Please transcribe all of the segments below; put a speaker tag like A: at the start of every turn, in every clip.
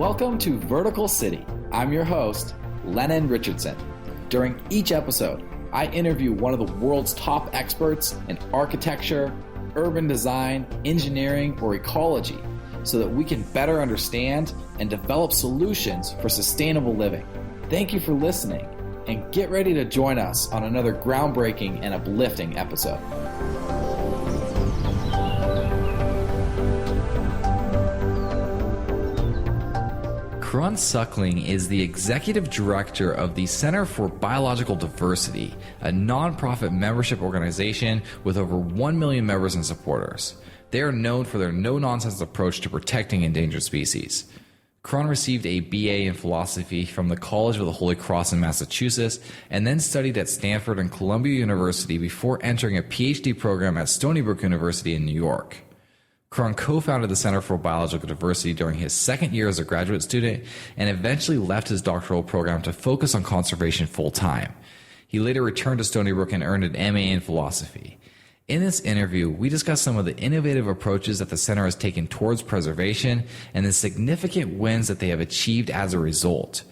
A: Welcome to Vertical City. I'm your host, Lennon Richardson. During each episode, I interview one of the world's top experts in architecture, urban design, engineering, or ecology so that we can better understand and develop solutions for sustainable living. Thank you for listening, and get ready to join us on another groundbreaking and uplifting episode. Kierán Suckling is the executive director of the Center for Biological Diversity, a nonprofit membership organization with over 1 million members and supporters. They are known for their no-nonsense approach to protecting endangered species. Kierán received a BA in philosophy from the College of the Holy Cross in Massachusetts and then studied at Stanford and Columbia University before entering a PhD program at Stony Brook University in New York. Kierán co-founded the Center for Biological Diversity during his second year as a graduate student and eventually left his doctoral program to focus on conservation full-time. He later returned to Stony Brook and earned an MA in philosophy. In this interview, we discuss some of the innovative approaches that the center has taken towards preservation and the significant wins that they have achieved as a result.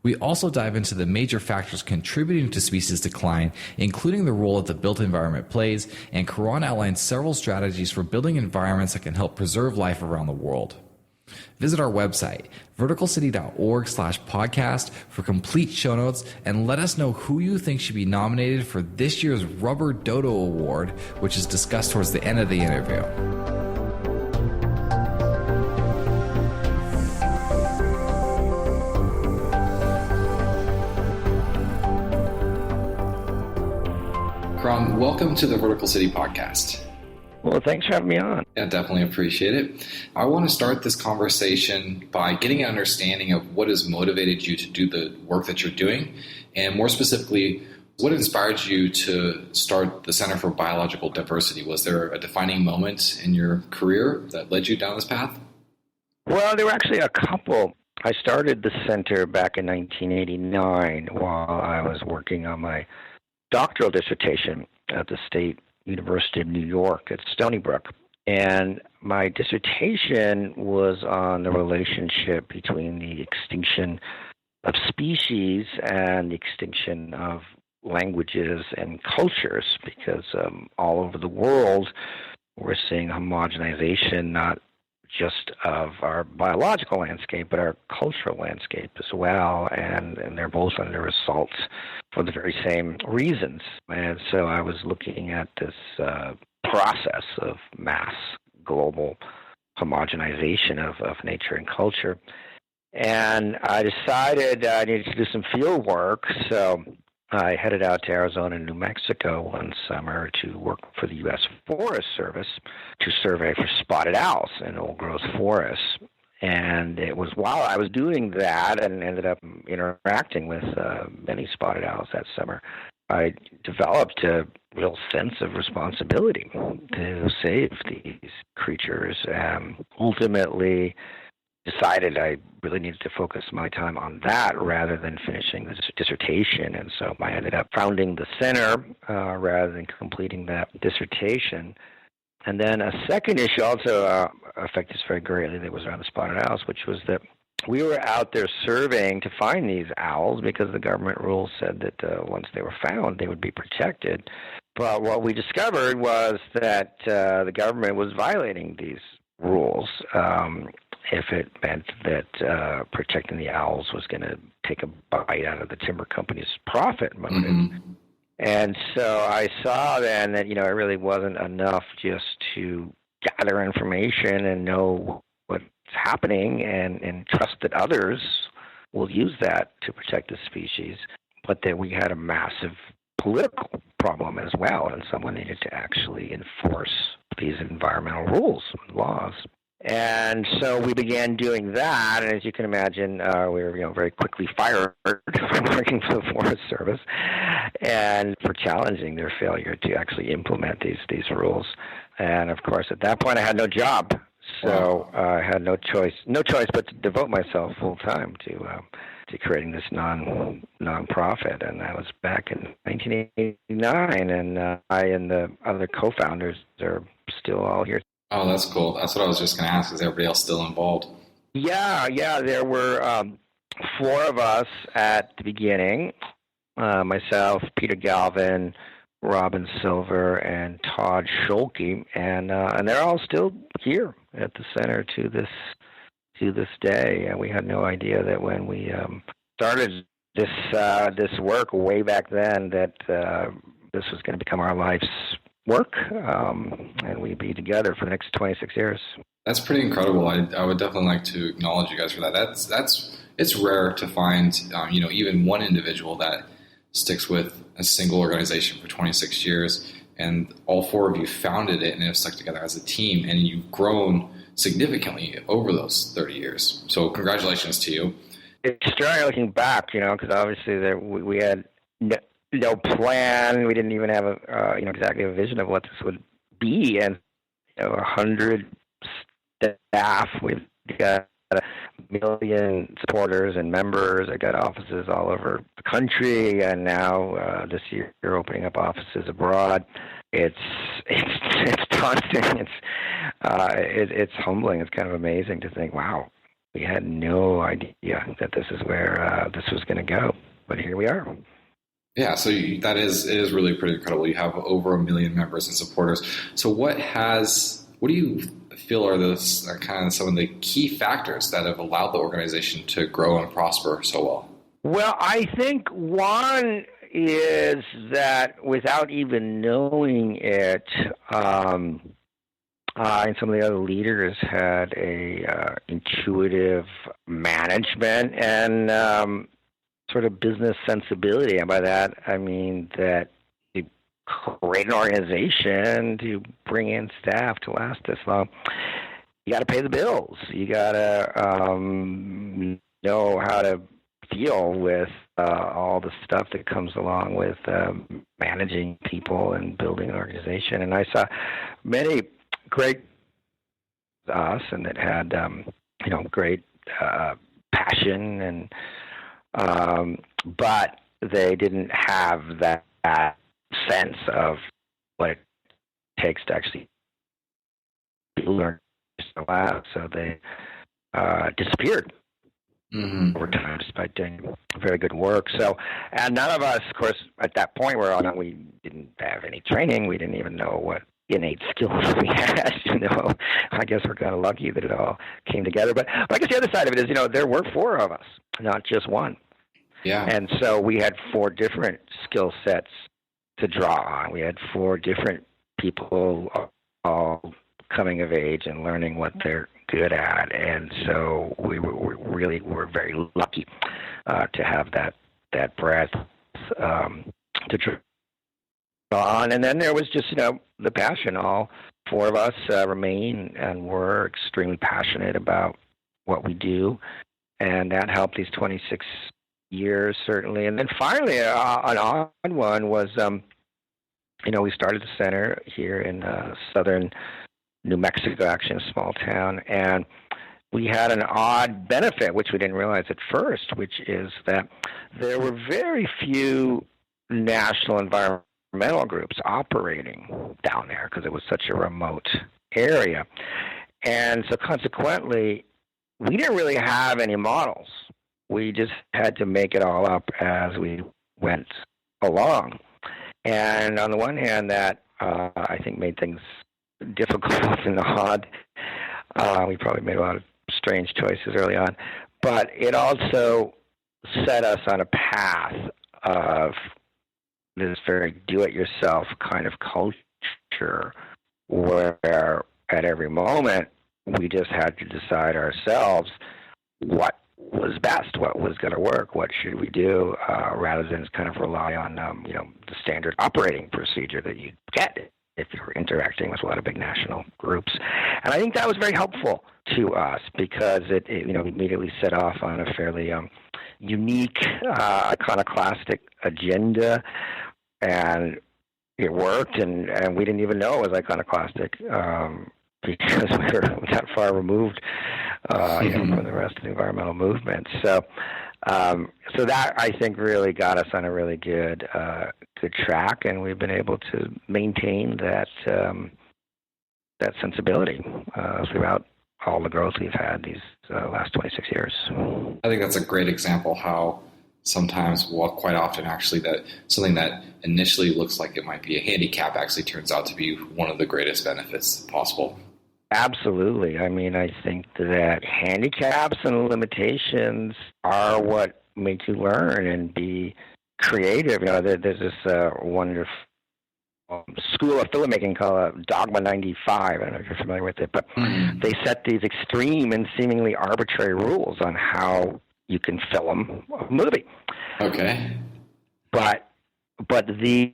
A: We also dive into the major factors contributing to species decline, including the role that the built environment plays, and Kierán outlines several strategies for building environments that can help preserve life around the world. Visit our website, verticalcity.org/podcast for complete show notes, and let us know who you think should be nominated for this year's Rubber Dodo Award, which is discussed towards the end of the interview. Kierán, welcome to the Vertical City podcast.
B: Well, thanks for having me on.
A: Yeah, definitely appreciate it. I want to start this conversation by getting an understanding of what has motivated you to do the work that you're doing, and more specifically, what inspired you to start the Center for Biological Diversity? Was there a defining moment in your career that led you down this path?
B: Well, there were actually a couple. I started the center back in 1989 while I was working on my doctoral dissertation at the State University of New York at Stony Brook. And my dissertation was on the relationship between the extinction of species and the extinction of languages and cultures, because all over the world we're seeing homogenization, not just of our biological landscape, but our cultural landscape as well, and they're both under assault for the very same reasons. And so I was looking at this process of mass global homogenization of nature and culture, and I decided I needed to do some field work, so I headed out to Arizona and New Mexico one summer to work for the U.S. Forest Service to survey for spotted owls in old-growth forests. And it was while I was doing that and ended up interacting with many spotted owls that summer, I developed a real sense of responsibility to save these creatures. Ultimately decided I really needed to focus my time on that rather than finishing this dissertation. And so I ended up founding the center rather than completing that dissertation. And then a second issue also affected us very greatly that was around the spotted owls, which was that we were out there surveying to find these owls because the government rules said that once they were found, they would be protected. But what we discovered was that the government was violating these rules if it meant that protecting the owls was going to take a bite out of the timber company's profit motive. Mm-hmm. And so I saw then that, it really wasn't enough just to gather information and know what's happening and trust that others will use that to protect the species, but that we had a massive political problem as well, and someone needed to actually enforce these environmental rules and laws. And so we began doing that, and as you can imagine, we were very quickly fired from working for the Forest Service and for challenging their failure to actually implement these rules. And of course, at that point, I had no job, so I had no choice but to devote myself full time to creating this nonprofit, and that was back in 1989. And I and the other co-founders are still all here.
A: Oh, that's cool. That's what I was just going to ask. Is everybody else still involved?
B: Yeah. There were four of us at the beginning. Myself, Peter Galvin, Robin Silver, and Todd Scholke, and they're all still here at the center to this day. And we had no idea that when we started this work way back then that this was going to become our life's work, and we'd be together for the next 26 years.
A: That's pretty incredible. I would definitely like to acknowledge you guys for that. It's rare to find even one individual that sticks with a single organization for 26 years, and all four of you founded it and have stuck together as a team, and you've grown significantly over those 30 years. So congratulations to you.
B: It's strange looking back, because obviously we had no plan. We didn't even have exactly a vision of what this would be, and 100 staff. We've got 1 million supporters and members. I got offices all over the country, and now this year we're opening up offices abroad. It's daunting. It's humbling. It's kind of amazing to think, wow, we had no idea that this is where this was going to go, but here we are.
A: Yeah, so it is really pretty incredible. You have over 1 million members and supporters. So what do you feel are those kind of some of the key factors that have allowed the organization to grow and prosper so well?
B: Well, I think one is that without even knowing it, and some of the other leaders had a intuitive management and sort of business sensibility. And by that, I mean that to create an organization, to bring in staff to last this long, you got to pay the bills. You got to know how to deal with all the stuff that comes along with managing people and building an organization. And I saw many great us, and that had great passion, and but they didn't have that sense of what it takes to actually learn so loud. So they disappeared over time, despite doing very good work. So, and none of us, of course, at that point, we didn't have any training. We didn't even know what innate skills we had. I guess we're kind of lucky that it all came together. But I guess the other side of it is, there were four of us, not just one.
A: Yeah.
B: And so we had four different skill sets to draw on. We had four different people all coming of age and learning what they're good at. And so we were very lucky to have that breadth to draw on. And then there was just, the passion. All four of us remain and were extremely passionate about what we do. And that helped these 26 years, certainly. And then finally, an odd one was, we started the center here in southern New Mexico, actually in a small town, and we had an odd benefit, which we didn't realize at first, which is that there were very few national environmental groups operating down there because it was such a remote area. And so consequently, we didn't really have any models. We just had to make it all up as we went along. And on the one hand, that I think made things difficult and odd. We probably made a lot of strange choices early on. But it also set us on a path of this very do-it-yourself kind of culture where at every moment we just had to decide ourselves what was best, what was going to work, what should we do, rather than kind of rely on the standard operating procedure that you get if you're interacting with a lot of big national groups. And I think that was very helpful to us because it immediately set off on a fairly unique, iconoclastic agenda, and it worked, and we didn't even know it was iconoclastic because we were that far removed from the rest of the environmental movement. So that, I think, really got us on a really good track, and we've been able to maintain that sensibility throughout all the growth we've had these last 26 years.
A: I think that's a great example how sometimes, well, quite often actually, that something that initially looks like it might be a handicap actually turns out to be one of the greatest benefits possible.
B: Absolutely. I mean, I think that handicaps and limitations are what make you learn and be creative. There's this wonderful school of filmmaking called Dogma 95. I don't know if you're familiar with it, but they set these extreme and seemingly arbitrary rules on how you can film a movie.
A: Okay.
B: But these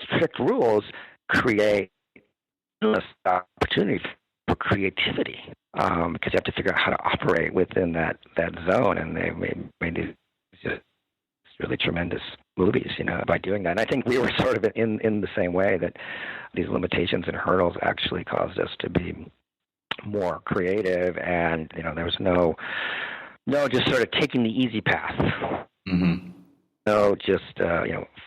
B: strict rules create endless opportunity for creativity because you have to figure out how to operate within that zone, and they made these just really tremendous movies, by doing that. And I think we were sort of in the same way, that these limitations and hurdles actually caused us to be more creative, and there was no just sort of taking the easy path.
A: Mm-hmm.
B: No, just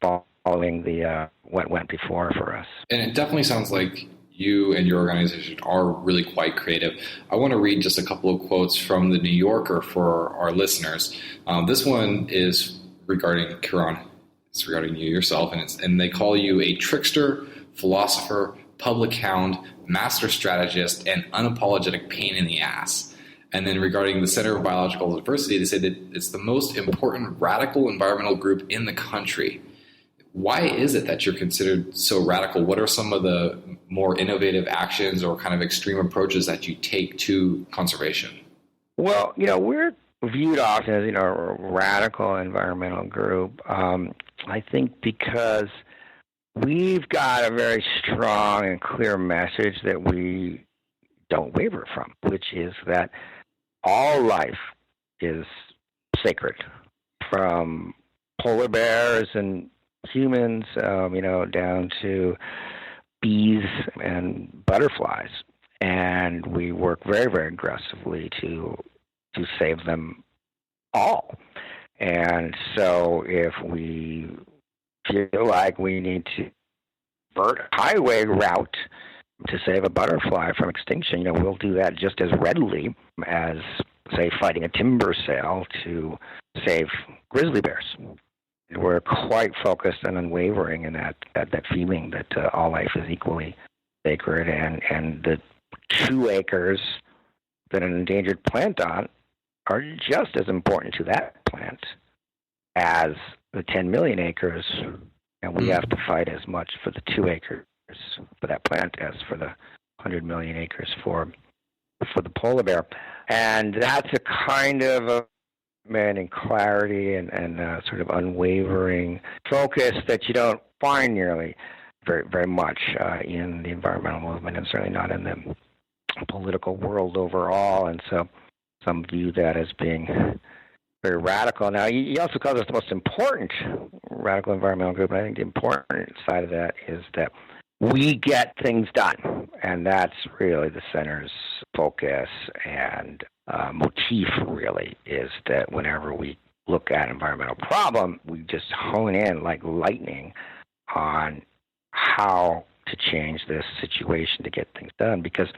B: following the what went before for us.
A: And it definitely sounds like you and your organization are really quite creative. I want to read just a couple of quotes from the New Yorker for our listeners. This one is regarding Kierán. It's regarding you yourself, and they call you a trickster, philosopher, public hound, master strategist, and unapologetic pain in the ass. And then regarding the Center for Biological Diversity, they say that it's the most important radical environmental group in the country. Why is it that you're considered so radical? What are some of the more innovative actions or kind of extreme approaches that you take to conservation?
B: Well, we're viewed often as, a radical environmental group. I think because we've got a very strong and clear message that we don't waver from, which is that all life is sacred, from polar bears and humans, down to bees and butterflies. And we work very, very aggressively to save them all. And so if we feel like we need to divert a highway route to save a butterfly from extinction, we'll do that just as readily as, say, fighting a timber sale to save grizzly bears. We're quite focused and unwavering in that feeling that all life is equally sacred, and the 2 acres that an endangered plant on are just as important to that plant as the 10 million acres, and we have to fight as much for the 2 acres for that plant as for the 100 million acres for the polar bear. And that's a kind of and clarity and sort of unwavering focus that you don't find nearly very, very much in the environmental movement, and certainly not in the political world overall. And so some view that as being very radical. Now, he also calls us the most important radical environmental group, and I think the important side of that is that we get things done, and that's really the center's focus and motif, really, is that whenever we look at an environmental problem, we just hone in like lightning on how to change this situation to get things done, because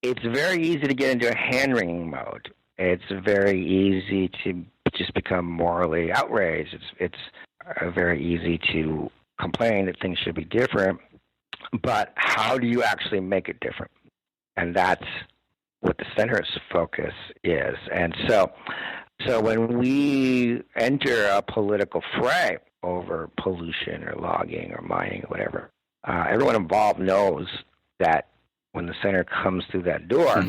B: it's very easy to get into a hand-wringing mode. It's very easy to just become morally outraged. It's very easy to complain that things should be different, but how do you actually make it different? And that's what the center's focus is. And so when we enter a political fray over pollution or logging or mining or whatever, everyone involved knows that when the center comes through that door,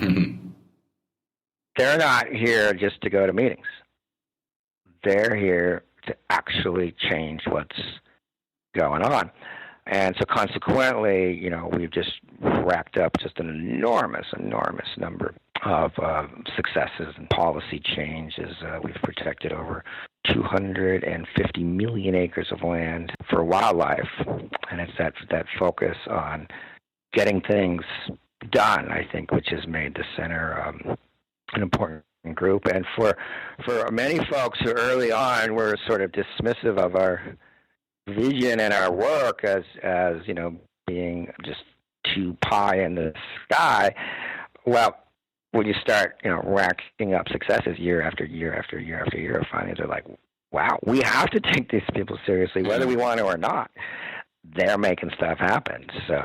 B: they're not here just to go to meetings. They're here to actually change what's going on. And so consequently, we've just racked up just an enormous number of successes and policy changes. We've protected over 250 million acres of land for wildlife, and it's that focus on getting things done, I think, which has made the center an important group. And for many folks who early on were sort of dismissive of our vision and our work as being just too pie in the sky, well, when you start, racking up successes year after year after year after year, finally they're like, wow, we have to take these people seriously, whether we want to or not. They're making stuff happen. So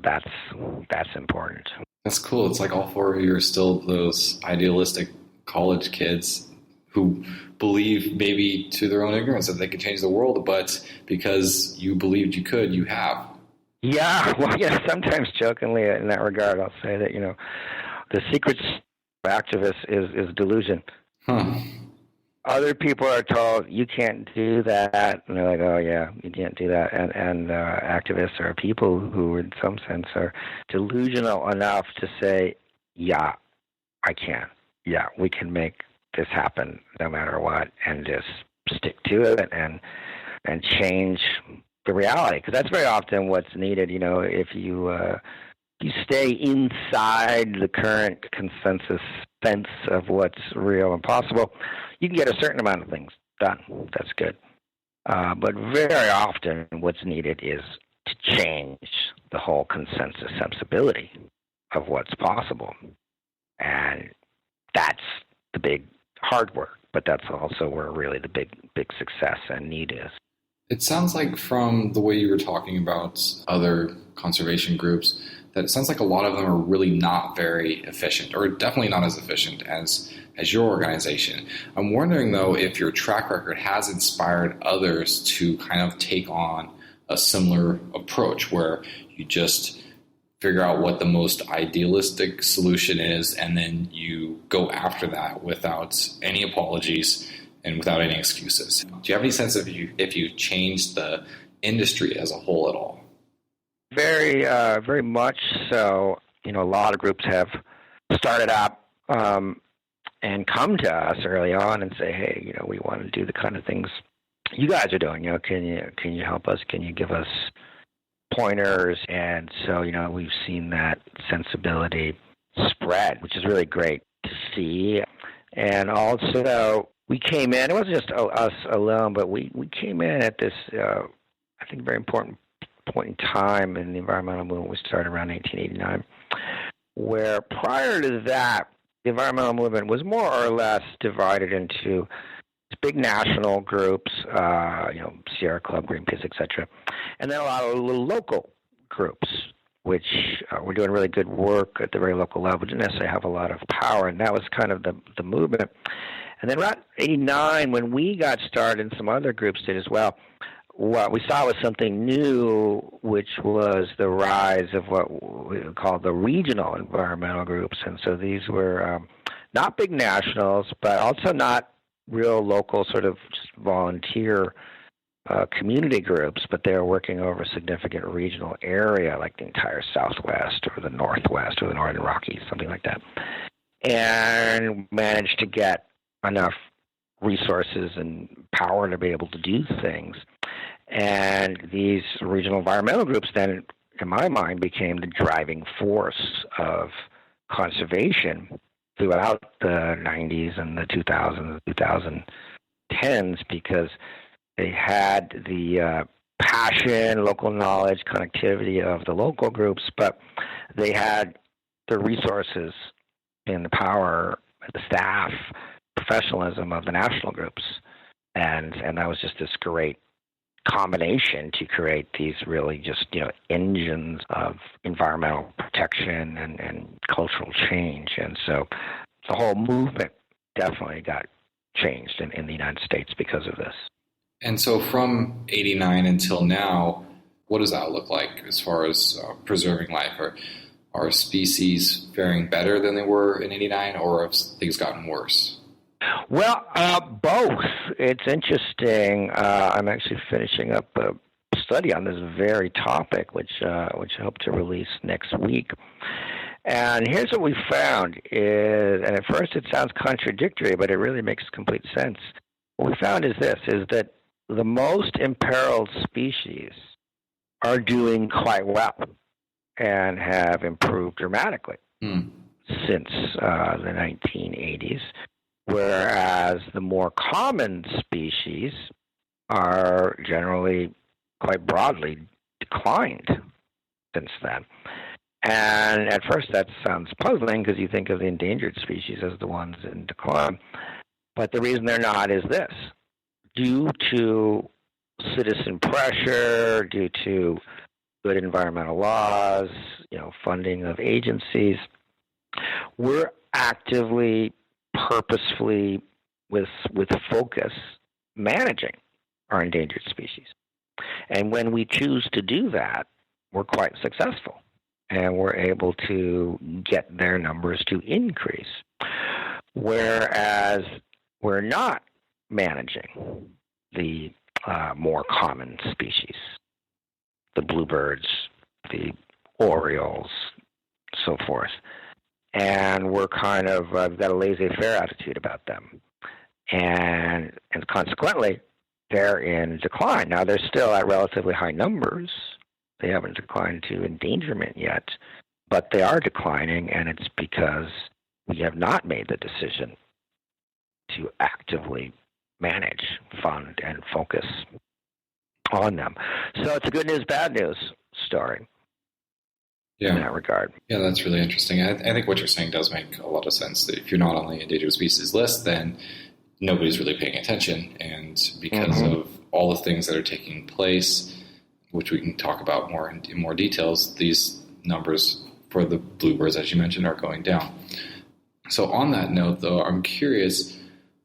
B: that's important.
A: That's cool. It's like all four of you are still those idealistic college kids who believe, maybe to their own ignorance, that they could change the world, but because you believed you could, you have.
B: Yeah, well, sometimes jokingly in that regard, I'll say that, the secret of activists is delusion.
A: Huh.
B: Other people are told, you can't do that, and they're like, oh, yeah, you can't do that. And activists are people who, in some sense, are delusional enough to say, yeah, I can. Yeah, we can make this happen no matter what, and just stick to it and change the reality. Because that's very often what's needed. If you stay inside the current consensus fence of what's real and possible, you can get a certain amount of things done. That's good. But very often what's needed is to change the whole consensus sensibility of what's possible. And that's the big hard work, but that's also where really the big success and need is.
A: It sounds like, from the way you were talking about other conservation groups, that it sounds like a lot of them are really not very efficient, or definitely not as efficient as your organization. I'm wondering, though, if your track record has inspired others to kind of take on a similar approach, where you just figure out what the most idealistic solution is, and then you go after that without any apologies and without any excuses. Do you have any sense of if you changed the industry as a whole at all?
B: Very, very much so. A lot of groups have started up and come to us early on and say, hey, we want to do the kind of things you guys are doing. Can you help us? Can you give us pointers? And so, we've seen that sensibility spread, which is really great to see. And also, we came in, it wasn't just us alone, but we came in at this, I think, very important point in time in the environmental movement. We started around 1989, where prior to that, the environmental movement was more or less divided into big national groups, Sierra Club, Greenpeace, etc., and then a lot of little local groups, which were doing really good work at the very local level, didn't necessarily have a lot of power, and that was kind of the movement. And then around 89, when we got started, and some other groups did as well, what we saw was something new, which was the rise of what we call the regional environmental groups. And so these were not big nationals, but also not real local sort of just volunteer community groups, but they were working over a significant regional area, like the entire Southwest or the Northwest or the Northern Rockies, something like that, and managed to get enough resources and power to be able to do things. And these regional environmental groups then, in my mind, became the driving force of conservation throughout the 90s and the 2000s, 2010s, because they had the passion, local knowledge, connectivity of the local groups, but they had the resources and the power, the staff, professionalism of the national groups. And that was just this great combination to create these really just, engines of environmental protection and cultural change. And so the whole movement definitely got changed in the United States because of this.
A: And so from 89 until now, what does that look like as far as preserving life? Are species faring better than they were in 89, or have things gotten worse?
B: Well, both. It's interesting. I'm actually finishing up a study on this very topic, which I hope to release next week. And here's what we found is, and at first it sounds contradictory, but it really makes complete sense. What we found is that the most imperiled species are doing quite well and have improved dramatically since the 1980s. Whereas the more common species are generally quite broadly declined since then. And at first that sounds puzzling because you think of the endangered species as the ones in decline. But the reason they're not is this. Due to citizen pressure, due to good environmental laws, funding of agencies, we're actively, purposefully, with focus, managing our endangered species. And when we choose to do that, we're quite successful. And we're able to get their numbers to increase. Whereas we're not managing the more common species, the bluebirds, the orioles, so forth. And we're kind of got a laissez-faire attitude about them. And consequently, they're in decline. Now, they're still at relatively high numbers. They haven't declined to endangerment yet, but they are declining, and it's because we have not made the decision to actively manage, fund, and focus on them. So it's a good news, bad news story in that regard.
A: Yeah, that's really interesting. I think what you're saying does make a lot of sense. That if you're not on the endangered species list, then nobody's really paying attention. And because of all the things that are taking place, which we can talk about more in more details, these numbers for the bluebirds, as you mentioned, are going down. So on that note, though, I'm curious,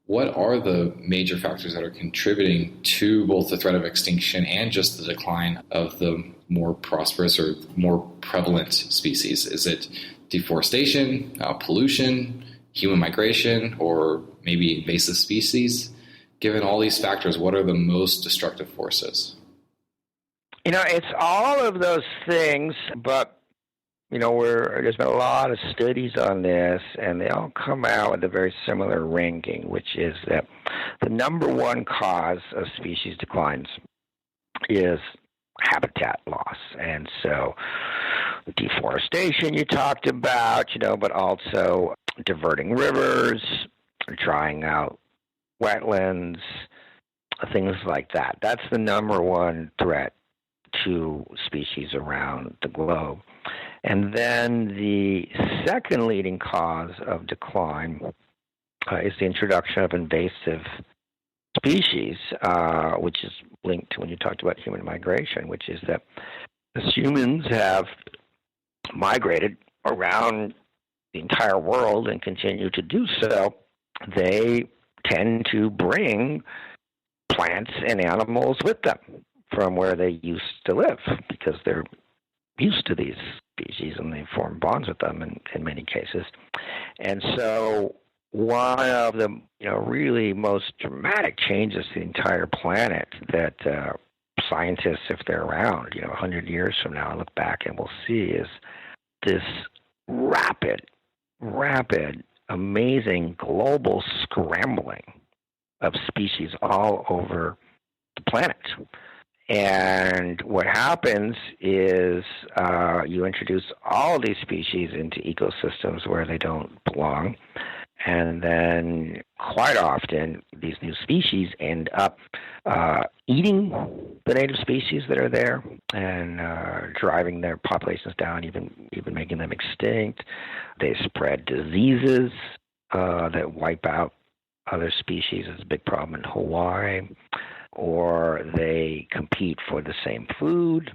A: what are the major factors that are contributing to both the threat of extinction and just the decline of the more prosperous or more prevalent species? Is it deforestation, pollution, human migration, or maybe invasive species? Given all these factors, what are the most destructive forces?
B: It's all of those things, but, there's been a lot of studies on this, and they all come out with a very similar ranking, which is that the number one cause of species declines is habitat loss. And so deforestation you talked about, but also diverting rivers, drying out wetlands, things like that. That's the number one threat to species around the globe. And then the second leading cause of decline is the introduction of invasive species, which is linked to when you talked about human migration, which is that as humans have migrated around the entire world and continue to do so, they tend to bring plants and animals with them from where they used to live because they're used to these species and they form bonds with them in many cases. And so one of the really most dramatic changes to the entire planet that scientists, if they're around 100 years from now, look back and we'll see is this rapid, amazing global scrambling of species all over the planet. And what happens is you introduce all these species into ecosystems where they don't belong, and then quite often these new species end up eating the native species that are there and driving their populations down, even making them extinct. They spread diseases that wipe out other species. It's a big problem in Hawaii. Or they compete for the same food.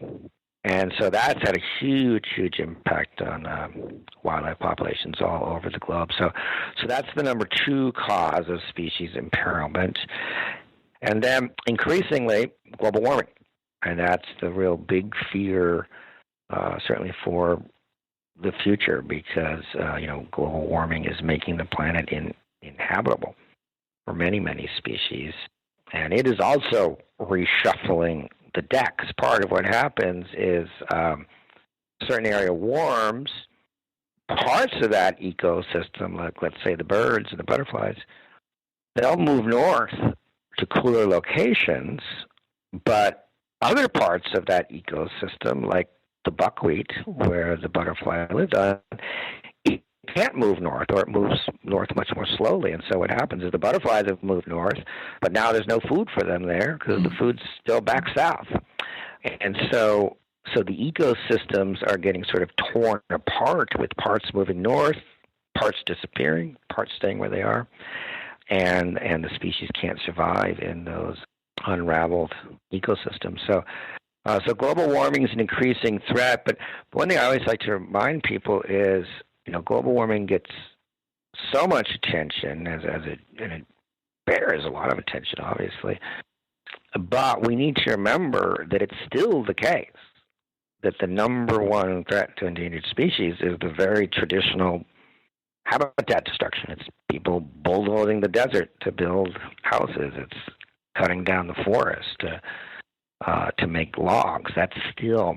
B: And so that's had a huge impact on wildlife populations all over the globe. So that's the number two cause of species imperilment. And then increasingly, global warming. And that's the real big fear, certainly for the future, because, global warming is making the planet inhabitable for many, many species. And it is also reshuffling the decks. Part of what happens is a certain area warms, parts of that ecosystem, like let's say the birds and the butterflies, they'll move north to cooler locations, but other parts of that ecosystem, like the buckwheat, where the butterfly lived on, it can't move north, or it moves north much more slowly. And so what happens is the butterflies have moved north, but now there's no food for them there because the food's still back south. And so So the ecosystems are getting sort of torn apart, with parts moving north, parts disappearing, parts staying where they are, and the species can't survive in those unraveled ecosystems. So global warming is an increasing threat. But one thing I always like to remind people is, global warming gets so much attention and it bears a lot of attention, obviously. But we need to remember that it's still the case that the number one threat to endangered species is the very traditional habitat destruction. It's people bulldozing the desert to build houses. It's cutting down the forest to make logs. That's still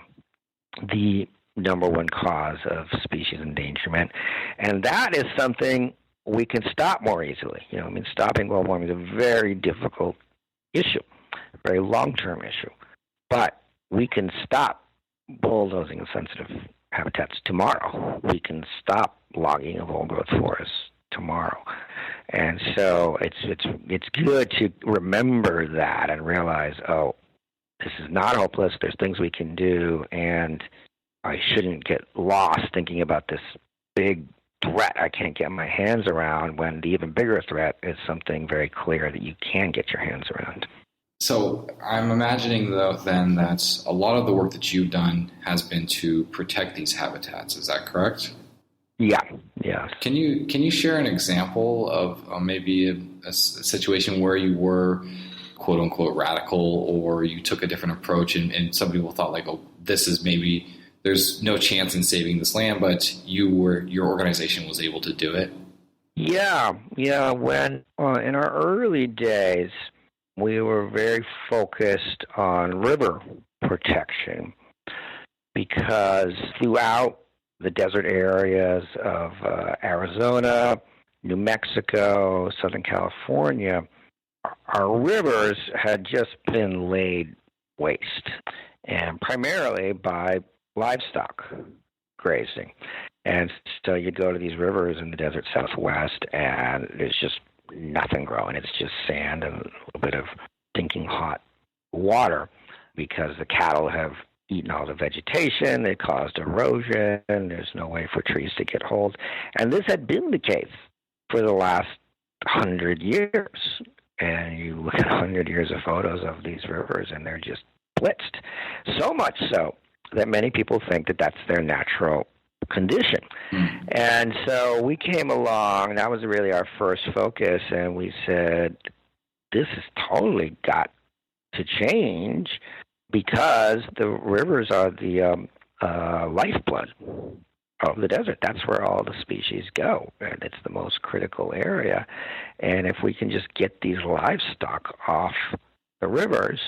B: the number one cause of species endangerment. And that is something we can stop more easily. Stopping global warming is a very difficult issue, a very long-term issue. But we can stop bulldozing of sensitive habitats tomorrow. We can stop logging of old-growth forests tomorrow. And so it's good to remember that and realize, this is not hopeless. There's things we can do, and I shouldn't get lost thinking about this big threat I can't get my hands around, when the even bigger threat is something very clear that you can get your hands around.
A: So I'm imagining, though, then, that a lot of the work that you've done has been to protect these habitats. Is that correct?
B: Yeah. Yes.
A: Can you share an example of maybe a situation where you were quote unquote radical, or you took a different approach, and some people thought like, this is maybe there's no chance in saving this land, but your organization was able to do it?
B: Yeah. When in our early days, we were very focused on river protection, because throughout the desert areas of Arizona, New Mexico, Southern California, our rivers had just been laid waste, and primarily by livestock grazing. And so you'd go to these rivers in the desert Southwest, and there's just nothing growing. It's just sand and a little bit of stinking hot water, because the cattle have eaten all the vegetation. They caused erosion. There's no way for trees to get hold. And this had been the case for the last 100 years. And you look at 100 years of photos of these rivers, and they're just blitzed. So much so that many people think that that's their natural condition. And so we came along, that was really our first focus, and we said, this has totally got to change, because the rivers are the lifeblood of the desert. That's where all the species go, and it's the most critical area. And if we can just get these livestock off the rivers,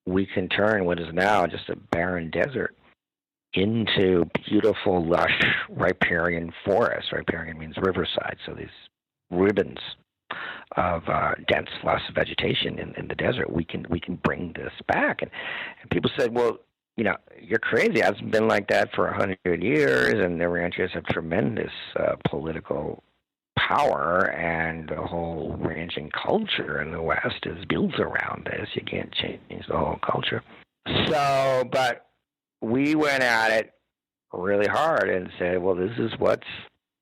B: we can turn what is now just a barren desert into beautiful, lush riparian forests. Riparian means riverside, so these ribbons of dense, lush vegetation in the desert. We can bring this back. And people said, well, you're crazy. It hasn't been like that for 100 years, and the ranchers have tremendous political power, and the whole ranching culture in the West is built around this. You can't change the whole culture. So, but we went at it really hard and said, well, this is what's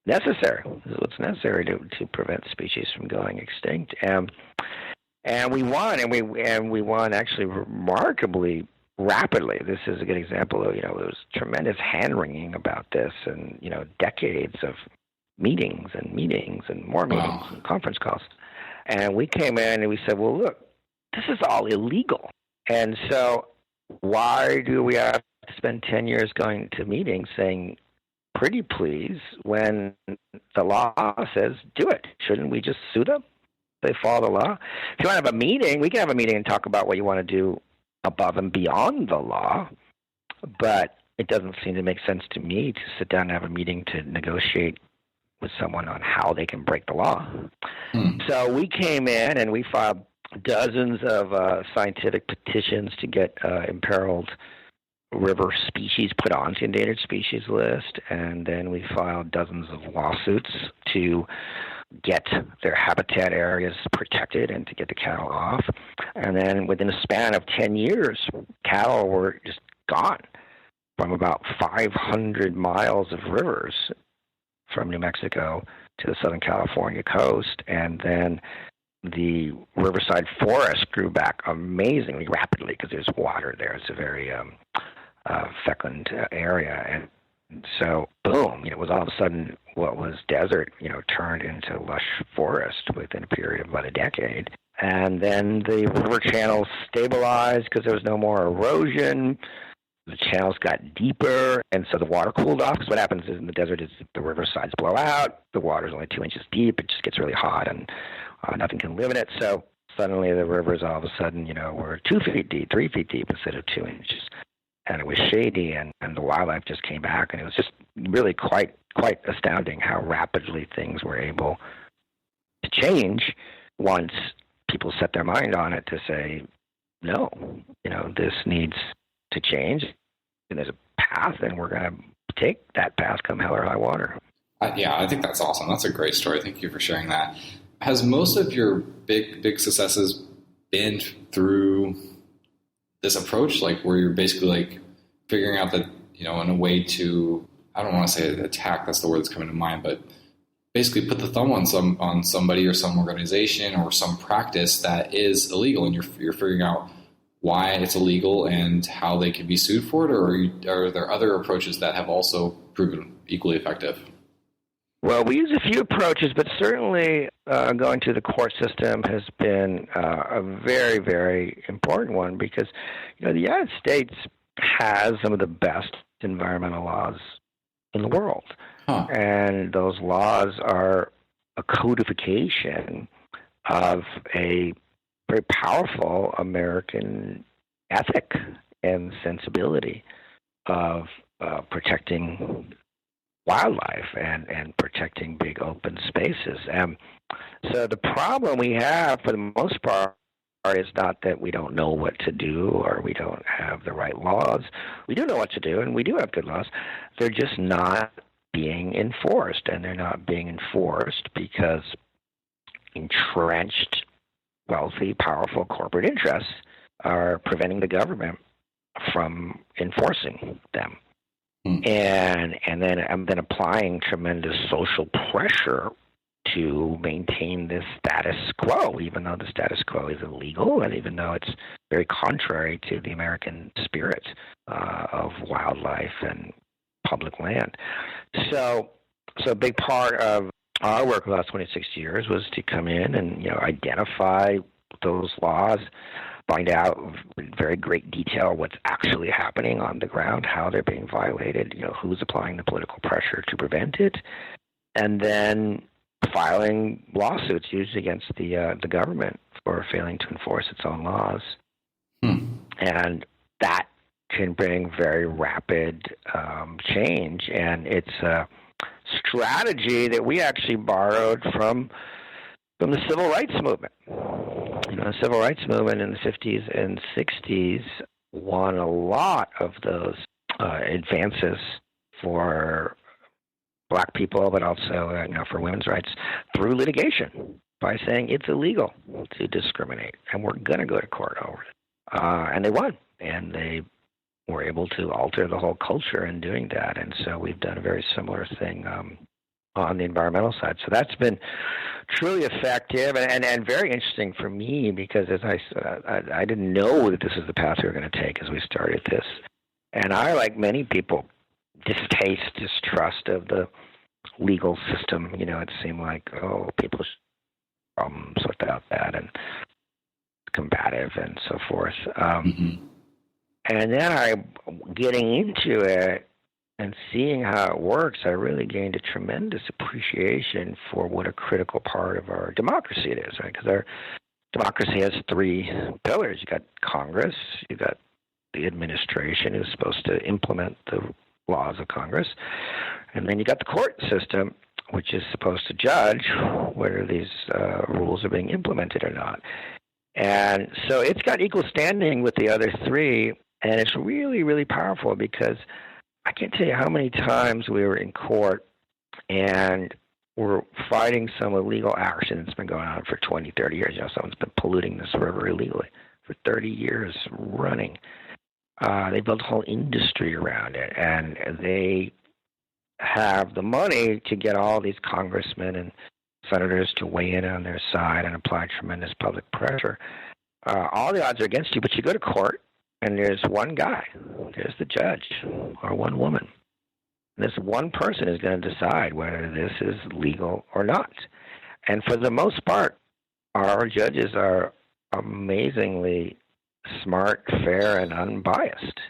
B: necessary. This is what's necessary to prevent species from going extinct. And we won, and we won actually remarkably rapidly. This is a good example of, there was tremendous hand-wringing about this, and, decades of meetings and more meetings and conference calls. And we came in and we said, well, look, this is all illegal. And so why do we have to spend 10 years going to meetings saying, pretty please, when the law says do it? Shouldn't we just sue them? They follow the law. If you want to have a meeting, we can have a meeting and talk about what you want to do above and beyond the law. But it doesn't seem to make sense to me to sit down and have a meeting to negotiate with someone on how they can break the law. So we came in and we filed dozens of scientific petitions to get imperiled river species put onto the endangered species list, and then we filed dozens of lawsuits to get their habitat areas protected and to get the cattle off. And then within a span of 10 years, cattle were just gone. from about 500 miles of rivers from New Mexico to the Southern California coast, and then the riverside forest grew back amazingly rapidly because there's water there. It's a very fecund area, and so boom, it was all of a sudden what was desert, turned into lush forest within a period of about a decade. And then the river channels stabilized because there was no more erosion. The channels got deeper, and so the water cooled off. Because what happens is in the desert is the river sides blow out. The water's only 2 inches deep. It just gets really hot, and nothing can live in it. So suddenly the rivers all of a sudden, were 2 feet deep, 3 feet deep instead of 2 inches. And it was shady, and the wildlife just came back. And it was just really quite astounding how rapidly things were able to change once people set their mind on it to say, no, this needs to change, and there's a path, and we're going to take that path come hell or high water.
A: Yeah, I think that's awesome. That's a great story. Thank you for sharing that. Has most of your big successes been through this approach, like where you're basically like figuring out that, in a way to, I don't want to say attack, that's the word that's coming to mind, but basically put the thumb on somebody or some organization or some practice that is illegal, and you're figuring out why it's illegal and how they can be sued for it, or are there other approaches that have also proven equally effective?
B: Well, we use a few approaches, but certainly going to the court system has been a very, very important one because, the United States has some of the best environmental laws in the world.
A: Huh.
B: And those laws are a codification of a very powerful American ethic and sensibility of protecting wildlife and protecting big open spaces. So the problem we have, for the most part, is not that we don't know what to do or we don't have the right laws. We do know what to do, and we do have good laws. They're just not being enforced, and they're not being enforced because entrenched, wealthy, powerful corporate interests are preventing the government from enforcing them. And then applying tremendous social pressure to maintain this status quo, even though the status quo is illegal and even though it's very contrary to the American spirit of wildlife and public land. So a big part of our work the last 26 years was to come in and identify those laws, find out in very great detail what's actually happening on the ground, how they're being violated, who's applying the political pressure to prevent it, and then filing lawsuits usually against the government for failing to enforce its own laws. And that can bring very rapid change, and it's a strategy that we actually borrowed from the civil rights movement. The civil rights movement in the 50s and 60s won a lot of those advances for black people, but also for women's rights through litigation by saying it's illegal to discriminate, and we're going to go to court over it. And they won, and they were able to alter the whole culture in doing that. And so we've done a very similar thing on the environmental side. So that's been truly effective and very interesting for me because, as I said, I didn't know that this is the path we were going to take as we started this. And I, like many people, distrust of the legal system. It seemed like, people have problems without that and combative and so forth. And then getting into it and seeing how it works, I really gained a tremendous appreciation for what a critical part of our democracy it is, right? Because our democracy has three pillars. You got Congress, you got the administration who's supposed to implement the laws of Congress, and then you got the court system, which is supposed to judge whether these rules are being implemented or not. And so it's got equal standing with the other three, and it's really, really powerful because I can't tell you how many times we were in court and we're fighting some illegal action that's been going on for 20, 30 years. Someone's been polluting this river illegally for 30 years running. They built a whole industry around it, and they have the money to get all these congressmen and senators to weigh in on their side and apply tremendous public pressure. All the odds are against you, but you go to court, and there's one guy. There's the judge, or one woman. This one person is going to decide whether this is legal or not. And for the most part, our judges are amazingly smart, fair, and unbiased.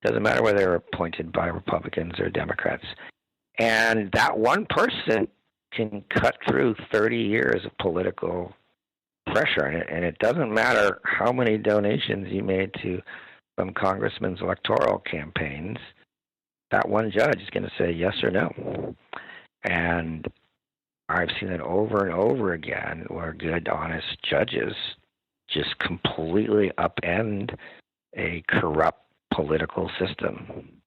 B: Doesn't matter whether they're appointed by Republicans or Democrats. And that one person can cut through 30 years of political pressure. And it doesn't matter how many donations you made to some congressman's electoral campaigns. That one judge is going to say yes or no. And I've seen it over and over again where good, honest judges just completely upend a corrupt political system.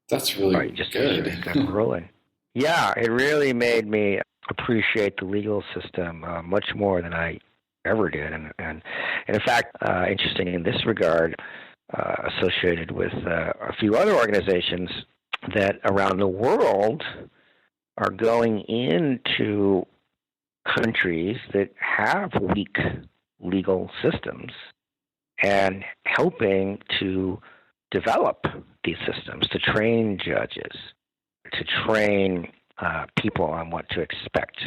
C: That's really good.
B: Ruling. Yeah, it really made me appreciate the legal system much more than I ever did. And in fact, interesting in this regard, associated with a few other organizations that around the world are going into countries that have weak legal systems and helping to develop these systems, to train judges, to train people on what to expect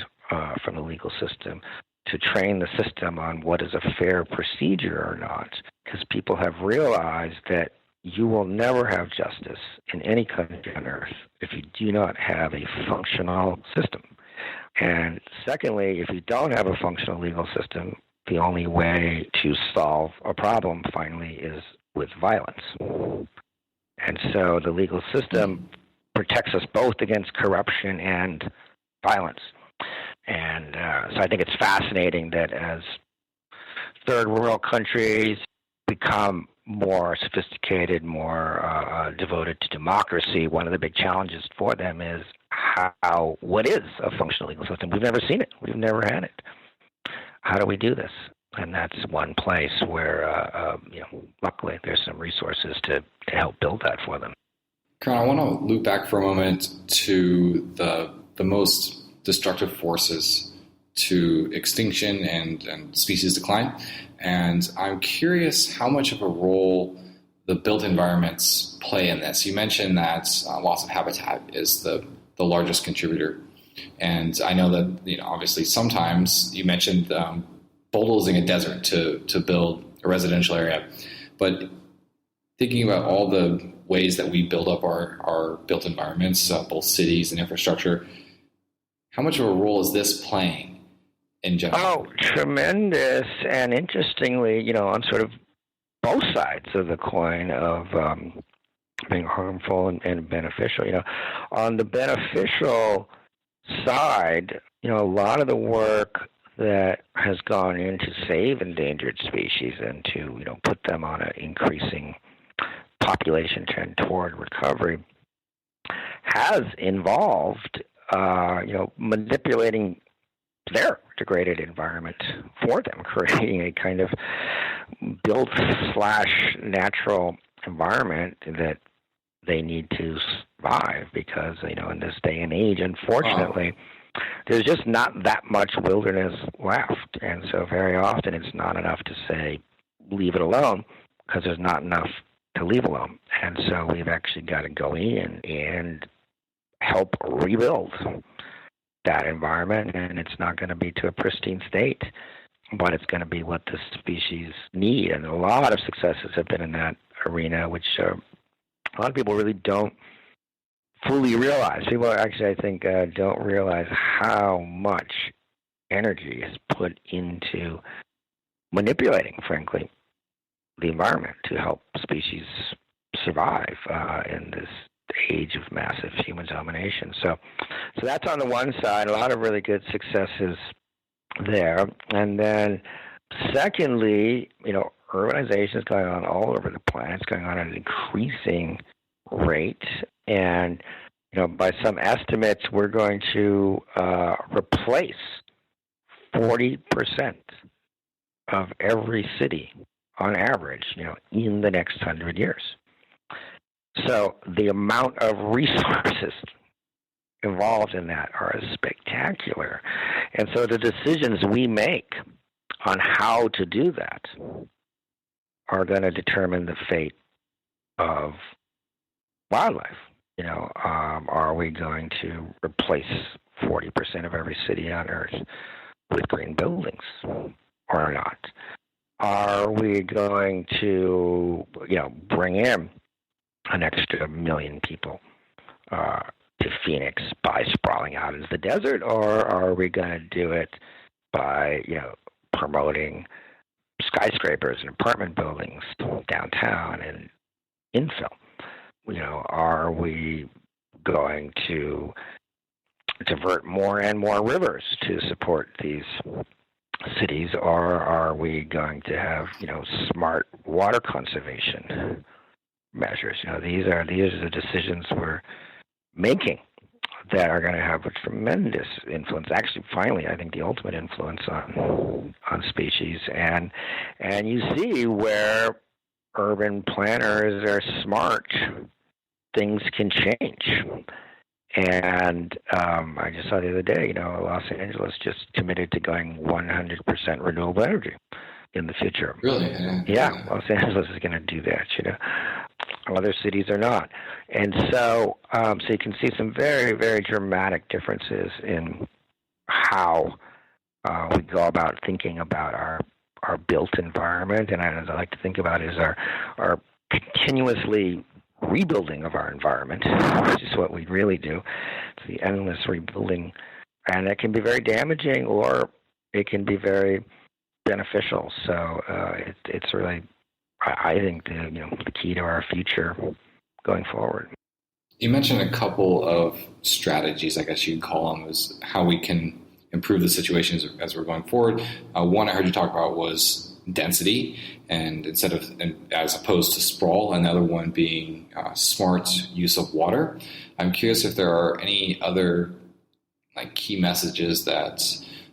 B: from the legal system, to train the system on what is a fair procedure or not, because people have realized that you will never have justice in any country on earth if you do not have a functional system. And secondly, if you don't have a functional legal system, the only way to solve a problem finally is with violence. And so the legal system protects us both against corruption and violence. And so I think it's fascinating that as third world countries become more sophisticated, more devoted to democracy, one of the big challenges for them is what is a functional legal system? We've never seen it. We've never had it. How do we do this? And that's one place where, luckily there's some resources to help build that for them.
C: Kierán, I want to loop back for a moment to the most destructive forces to extinction and species decline. And I'm curious how much of a role the built environments play in this. You mentioned that loss of habitat is the largest contributor. And I know that, obviously sometimes you mentioned bulldozing a desert to build a residential area. But thinking about all the ways that we build up our built environments, both cities and infrastructure, how much of a role is this playing in general?
B: Oh, tremendous. And interestingly, on sort of both sides of the coin of being harmful and beneficial. On the beneficial side, a lot of the work that has gone in to save endangered species and to, put them on an increasing population trend toward recovery has involved, manipulating their degraded environment for them, creating a kind of built/natural environment that they need to survive because, in this day and age, unfortunately, there's just not that much wilderness left. And so very often it's not enough to say, leave it alone, because there's not enough to leave alone. And so we've actually got to go in and help rebuild that environment. And it's not going to be to a pristine state, but it's going to be what the species need. And a lot of successes have been in that arena, which a lot of people really don't fully realize. People actually, I think, don't realize how much energy is put into manipulating, frankly, the environment to help species survive in this age of massive human domination. So that's on the one side, a lot of really good successes there. And then secondly, urbanization is going on all over the planet. It's going on at an increasing rate. And, by some estimates, we're going to replace 40% of every city on average, in the next 100 years. So the amount of resources involved in that are spectacular. And so the decisions we make on how to do that are going to determine the fate of wildlife. Are we going to replace 40% of every city on Earth with green buildings or not? Are we going to, bring in an extra 1 million people to Phoenix by sprawling out into the desert, or are we going to do it by, promoting skyscrapers and apartment buildings downtown and infill? Are we going to divert more and more rivers to support these cities, or are we going to have, smart water conservation measures? These are the decisions we're making that are going to have a tremendous influence. Actually, finally, I think the ultimate influence on species. And you see where urban planners are smart, things can change. And I just saw the other day, Los Angeles just committed to going 100% renewable energy in the future.
C: Really?
B: Yeah, Los Angeles is going to do that, Other cities are not. And so you can see some very, very dramatic differences in how we go about thinking about our built environment. And as I like to think about it, is our continuously rebuilding of our environment, which is what we really do. It's the endless rebuilding. And it can be very damaging, or it can be very beneficial. So it's really, I think, the key to our future going forward.
C: You mentioned a couple of strategies, I guess you'd call them, as how we can improve the situations as we're going forward. One I heard you talk about was density, and as opposed to sprawl. Another one being smart use of water. I'm curious if there are any other key messages that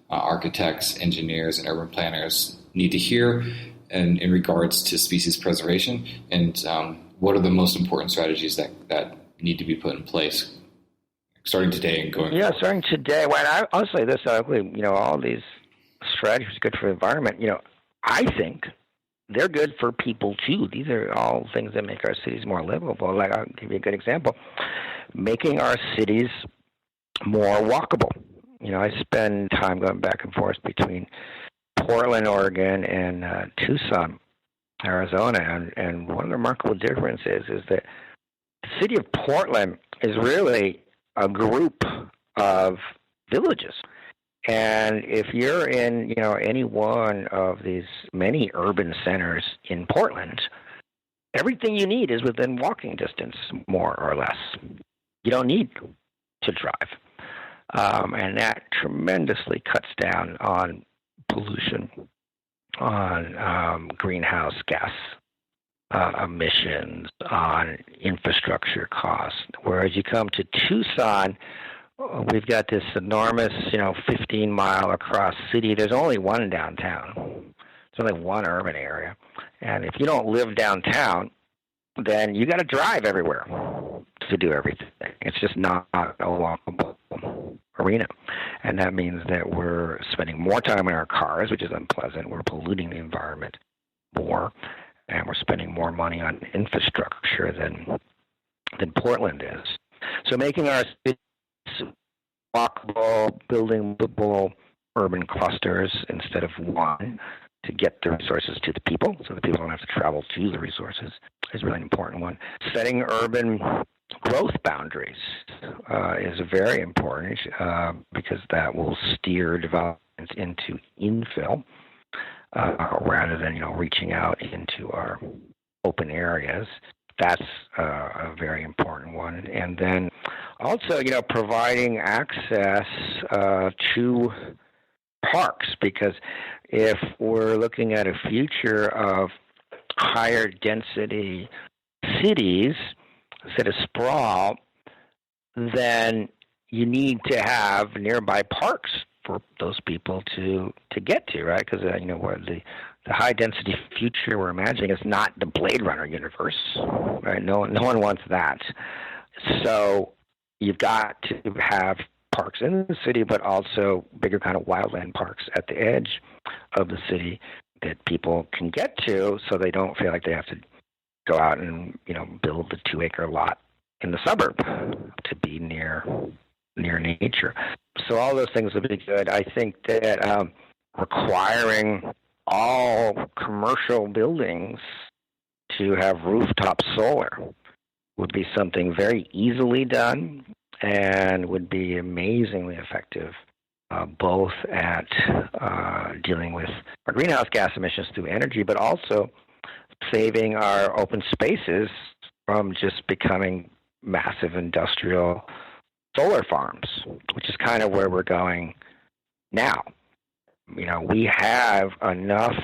C: architects, engineers, and urban planners need to hear in regards to species preservation, and what are the most important strategies that need to be put in place starting today and going forward?
B: Starting today. Well, I'll say this, all these strategies are good for the environment. I think they're good for people too. These are all things that make our cities more livable. I'll give you a good example. Making our cities more walkable. I spend time going back and forth between Portland, Oregon, and Tucson, Arizona, and one of the remarkable differences is that the city of Portland is really a group of villages. And if you're in, any one of these many urban centers in Portland, everything you need is within walking distance, more or less. You don't need to drive. And that tremendously cuts down on pollution, on greenhouse gas emissions, on infrastructure costs. Whereas you come to Tucson, we've got this enormous, 15-mile across city. There's only one downtown. There's only one urban area. And if you don't live downtown, then you got to drive everywhere to do everything. It's just not a walkable arena. And that means that we're spending more time in our cars, which is unpleasant. We're polluting the environment more, and we're spending more money on infrastructure than Portland is. So making our cities walkable, building livable urban clusters instead of one to get the resources to the people, so the people don't have to travel to the resources, is really an important one. Setting urban growth boundaries is very important because that will steer development into infill rather than reaching out into our open areas. That's a very important one. And then also, providing access to parks, because if we're looking at a future of higher density cities instead of sprawl, then you need to have nearby parks for those people to get to, right? Because where the high density future we're imagining is not the Blade Runner universe, right? No one wants that. So you've got to have parks in the city, but also bigger kind of wildland parks at the edge of the city that people can get to, so they don't feel like they have to go out and build the 2-acre lot in the suburb to be near nature. So all those things would be good. I think that requiring all commercial buildings to have rooftop solar would be something very easily done and would be amazingly effective, both at dealing with our greenhouse gas emissions through energy, but also saving our open spaces from just becoming massive industrial solar farms, which is kind of where we're going now. We have enough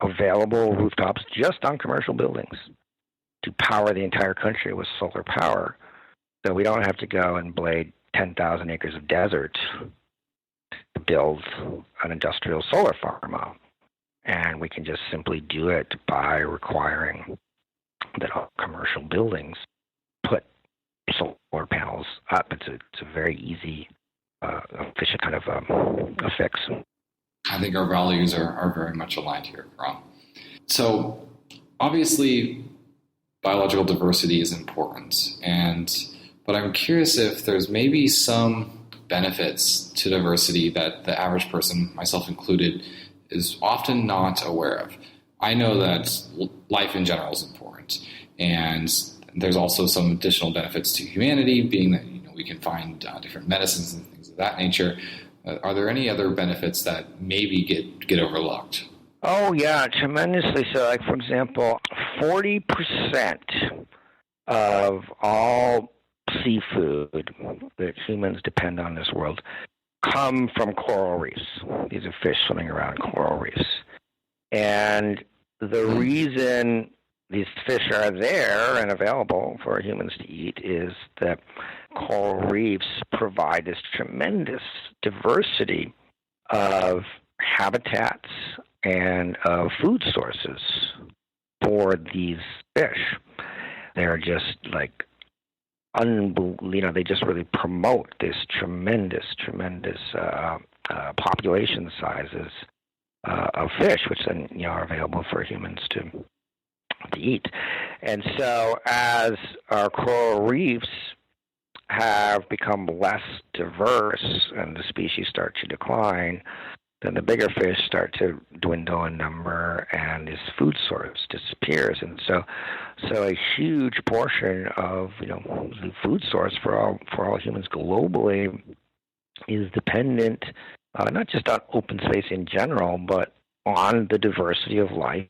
B: available rooftops just on commercial buildings to power the entire country with solar power. So we don't have to go and blade 10,000 acres of desert to build an industrial solar farm out. And we can just simply do it by requiring that all commercial buildings put solar panels up. It's a very easy, efficient kind of a fix.
C: I think our values are very much aligned here, Ron. So obviously, biological diversity is important, but I'm curious if there's maybe some benefits to diversity that the average person, myself included, is often not aware of. I know that life in general is important, and there's also some additional benefits to humanity, being that we can find different medicines and things of that nature. Are there any other benefits that maybe get overlooked?
B: Oh, yeah, tremendously so. Like, for example, 40% of all seafood that humans depend on in this world come from coral reefs. These are fish swimming around coral reefs. And the reason these fish are there and available for humans to eat is that coral reefs provide this tremendous diversity of habitats and of food sources for these fish. They're just like unbelievable. They just really promote this tremendous population sizes of fish, which then are available for humans to eat. And so as our coral reefs have become less diverse and the species start to decline, then the bigger fish start to dwindle in number and this food source disappears. And so a huge portion of the food source for all humans globally is dependent not just on open space in general, but on the diversity of life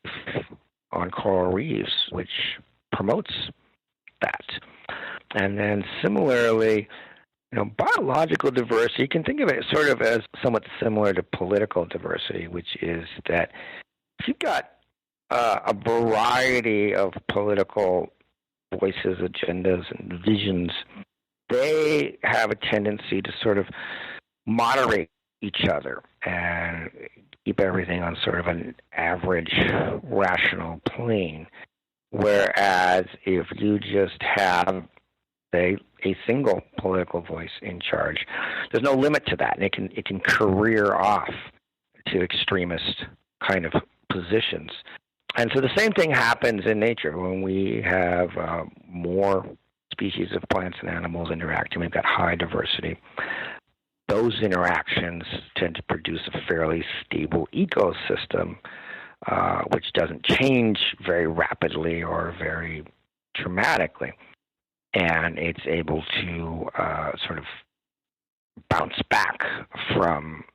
B: on coral reefs, which promotes that. And then similarly, biological diversity, you can think of it sort of as somewhat similar to political diversity, which is that if you've got a variety of political voices, agendas, and visions, they have a tendency to sort of moderate each other and keep everything on sort of an average, rational plane. Whereas if you just have a single political voice in charge, there's no limit to that, and it can career off to extremist kind of positions. And so the same thing happens in nature when we have more species of plants and animals interacting. We've got high diversity. Those interactions tend to produce a fairly stable ecosystem, which doesn't change very rapidly or very dramatically. And it's able to sort of bounce back from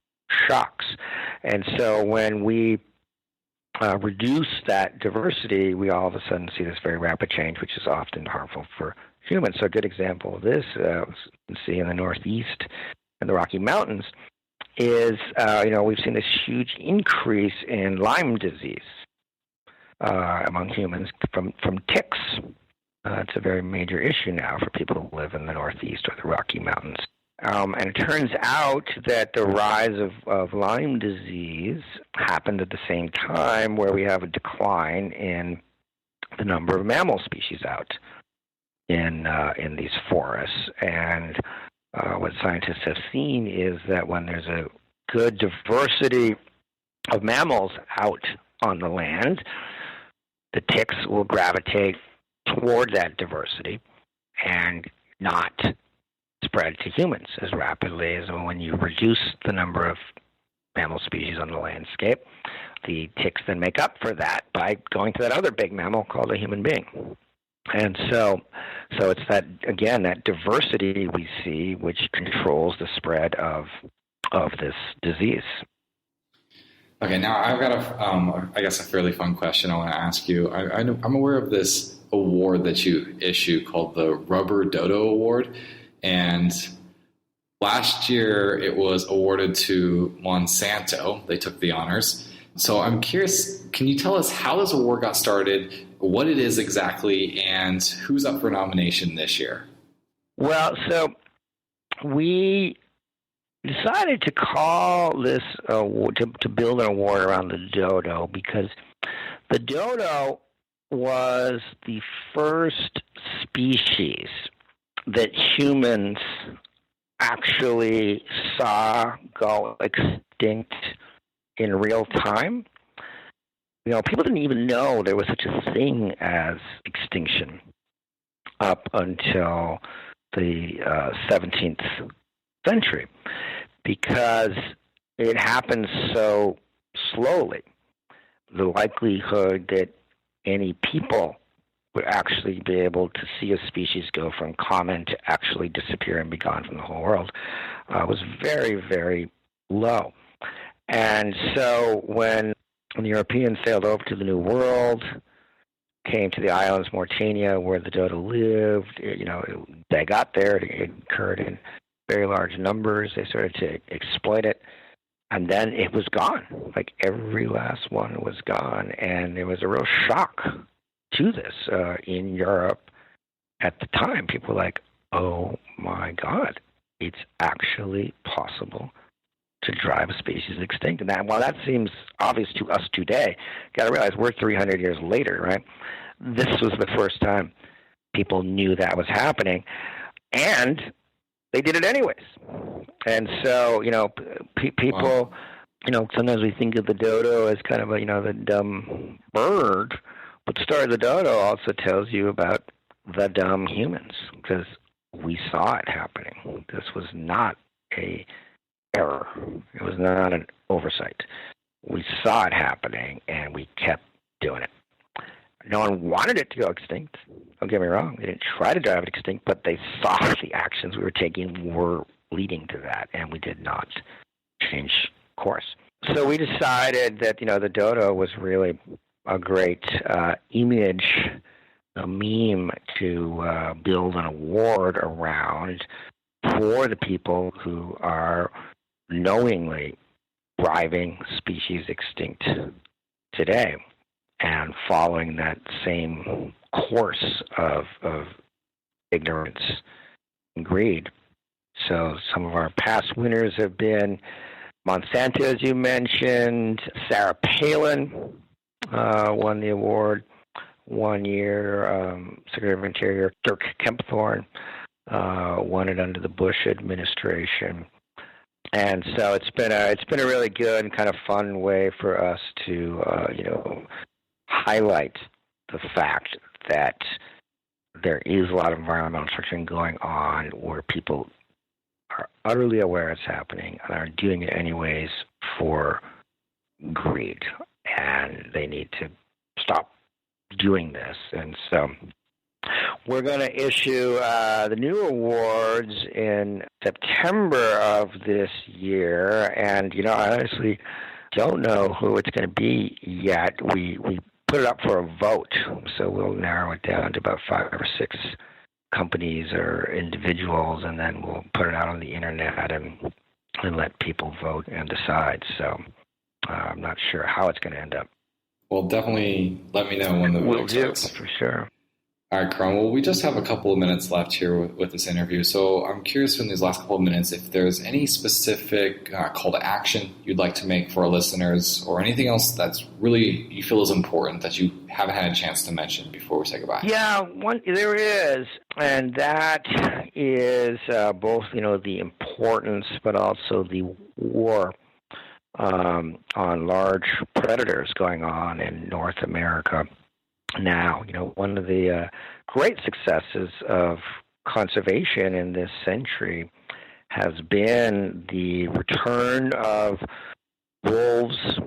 B: shocks. And so when we reduce that diversity, we all of a sudden see this very rapid change, which is often harmful for humans. So a good example of this, you can see in the Northeast and the Rocky Mountains, is we've seen this huge increase in Lyme disease among humans from ticks. It's a very major issue now for people who live in the Northeast or the Rocky Mountains. And it turns out that the rise of Lyme disease happened at the same time where we have a decline in the number of mammal species out in these forests. And what scientists have seen is that when there's a good diversity of mammals out on the land, the ticks will gravitate toward that diversity and not spread to humans as rapidly as when you reduce the number of mammal species on the landscape. The ticks then make up for that by going to that other big mammal called a human being. And so it's that, again, that diversity we see which controls the spread of this disease.
C: Okay, now I've got a fairly fun question I want to ask you. I'm aware of this award that you issue called the Rubber Dodo Award, and last year it was awarded to Monsanto. They took the honors. So I'm curious, can you tell us how this award got started, what it is exactly, and who's up for nomination this year?
B: Well, so we decided to call this award, to build an award around the dodo, because the dodo was the first species that humans actually saw go extinct in real time. You know, people didn't even know there was such a thing as extinction up until the 17th century, because it happens so slowly. The likelihood that any people would actually be able to see a species go from common to actually disappear and be gone from the whole world was very, very low. And so when the Europeans sailed over to the New World, came to the islands Mauritania where the dodo lived, they got there, it occurred in very large numbers. They started to exploit it, and then it was gone. Like every last one was gone, and there was a real shock to this in Europe at the time. People were like, oh my God, it's actually possible to drive a species extinct. And that, while that seems obvious to us today, you got to realize we're 300 years later, right? This was the first time people knew that was happening, and they did it anyways. And so, people, sometimes we think of the dodo as kind of a, the dumb bird, but the story of the dodo also tells you about the dumb humans, because we saw it happening. This was not a error. It was not an oversight. We saw it happening, and we kept doing it. No one wanted it to go extinct. Don't get me wrong. They didn't try to drive it extinct, but they saw the actions we were taking were leading to that, and we did not change course. So we decided that, the dodo was really a great image, a meme to build an award around for the people who are knowingly driving species extinct today and following that same course of ignorance and greed. So some of our past winners have been Monsanto, as you mentioned. Sarah Palin won the award 1 year. Secretary of Interior Dirk Kempthorne won it under the Bush administration. And so it's been a really good and kind of fun way for us to highlight the fact that there is a lot of environmental structuring going on where people are utterly aware it's happening and are doing it anyways for greed, and they need to stop doing this. And so we're going to issue the new awards in September of this year, and I honestly don't know who it's going to be yet. We put it up for a vote, so we'll narrow it down to about 5 or 6 companies or individuals, and then we'll put it out on the internet and let people vote and decide. So I'm not sure how it's going to end up.
C: Well, definitely let me know when the vote starts.
B: For sure.
C: All right, Kierán. Well, we just have a couple of minutes left here with this interview. So I'm curious in these last couple of minutes if there's any specific call to action you'd like to make for our listeners or anything else that's really you feel is important that you haven't had a chance to mention before we say goodbye.
B: Yeah, there is, and that is both, the importance but also the war on large predators going on in North America now. One of the great successes of conservation in this century has been the return of wolves,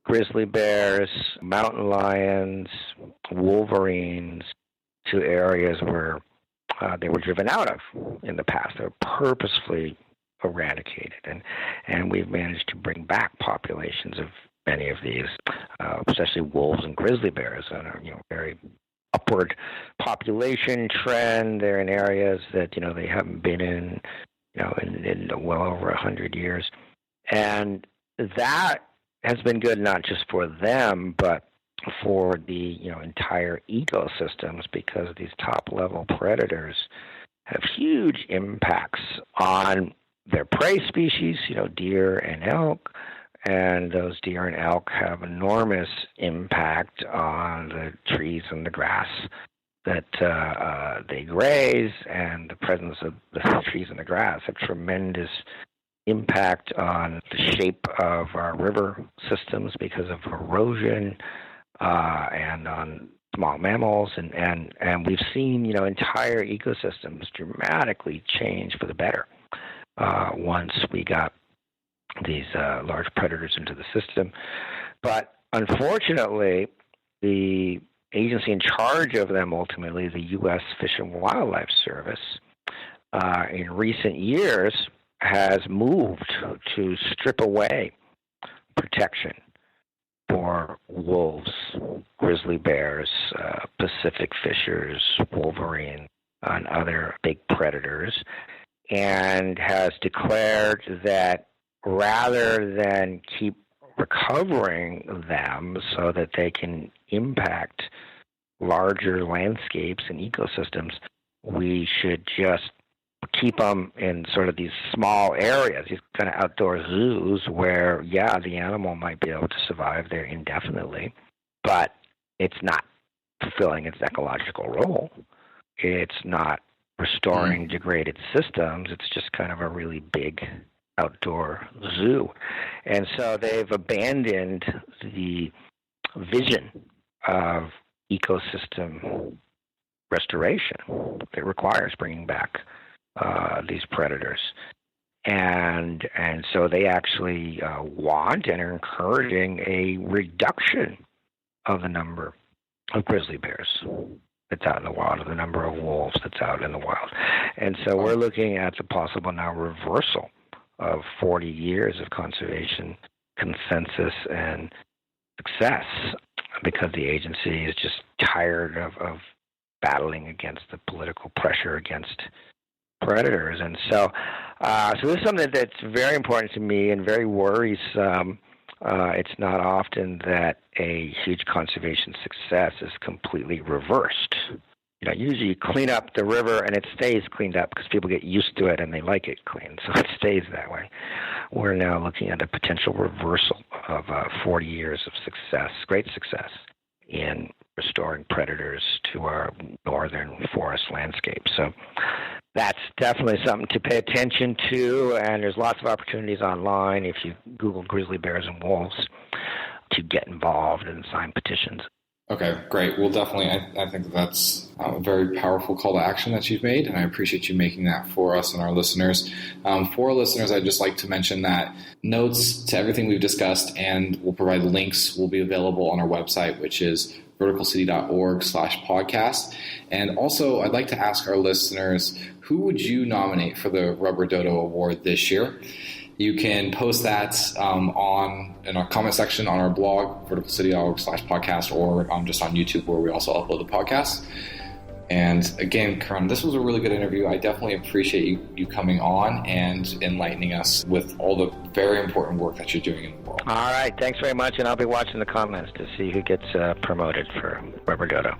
B: grizzly bears, mountain lions, wolverines to areas where they were driven out of in the past. They were purposefully eradicated, and we've managed to bring back populations of many of these, especially wolves and grizzly bears, on a very upward population trend. They're in areas that they haven't been in well over 100 years, and that has been good not just for them but for the entire ecosystems, because these top level predators have huge impacts on their prey species, deer and elk. And those deer and elk have enormous impact on the trees and the grass that they graze, and the presence of the trees and the grass have tremendous impact on the shape of our river systems because of erosion, and on small mammals, and we've seen entire ecosystems dramatically change for the better once we got these large predators into the system. But unfortunately, the agency in charge of them, ultimately the U.S. Fish and Wildlife Service, in recent years has moved to strip away protection for wolves, grizzly bears, Pacific fishers, wolverine, and other big predators, and has declared that rather than keep recovering them so that they can impact larger landscapes and ecosystems, we should just keep them in sort of these small areas, these kind of outdoor zoos where, the animal might be able to survive there indefinitely, but it's not fulfilling its ecological role. It's not restoring degraded systems. It's just kind of a really big outdoor zoo. And so they've abandoned the vision of ecosystem restoration that requires bringing back these predators. And so they actually want and are encouraging a reduction of the number of grizzly bears that's out in the wild, or the number of wolves that's out in the wild. And so we're looking at the possible now reversal of 40 years of conservation consensus and success, because the agency is just tired of battling against the political pressure against predators. And so this is something that's very important to me and very worrisome. It's not often that a huge conservation success is completely reversed. Usually you clean up the river and it stays cleaned up because people get used to it and they like it clean, so it stays that way. We're now looking at a potential reversal of 40 years of success, great success, in restoring predators to our northern forest landscape. So that's definitely something to pay attention to, and there's lots of opportunities online if you Google grizzly bears and wolves to get involved and sign petitions.
C: Okay, great. Well, definitely, I think that's a very powerful call to action that you've made, and I appreciate you making that for us and our listeners. For our listeners, I'd just like to mention that notes to everything we've discussed, and we'll provide links, will be available on our website, which is verticalcity.org/podcast. And also, I'd like to ask our listeners, who would you nominate for the Rubber Dodo Award this year? You can post that in our comment section on our blog, verticalcity.org/podcast, or just on YouTube, where we also upload the podcast. And again, Kierán, this was a really good interview. I definitely appreciate you coming on and enlightening us with all the very important work that you're doing in the world.
B: All right. Thanks very much. And I'll be watching the comments to see who gets promoted for Rubber Dodo.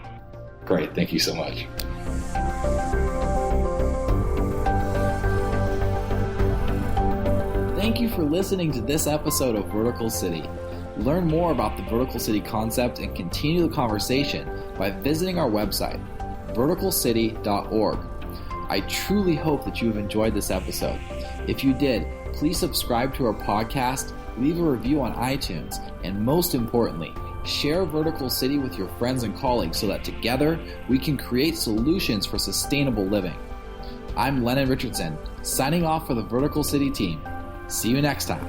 C: Great. Thank you so much.
A: Thank you for listening to this episode of Vertical City. Learn more about the Vertical City concept and continue the conversation by visiting our website, verticalcity.org. I truly hope that you have enjoyed this episode. If you did, please subscribe to our podcast, leave a review on iTunes, and most importantly, share Vertical City with your friends and colleagues so that together we can create solutions for sustainable living. I'm Lennon Richardson, signing off for the Vertical City team. See you next time.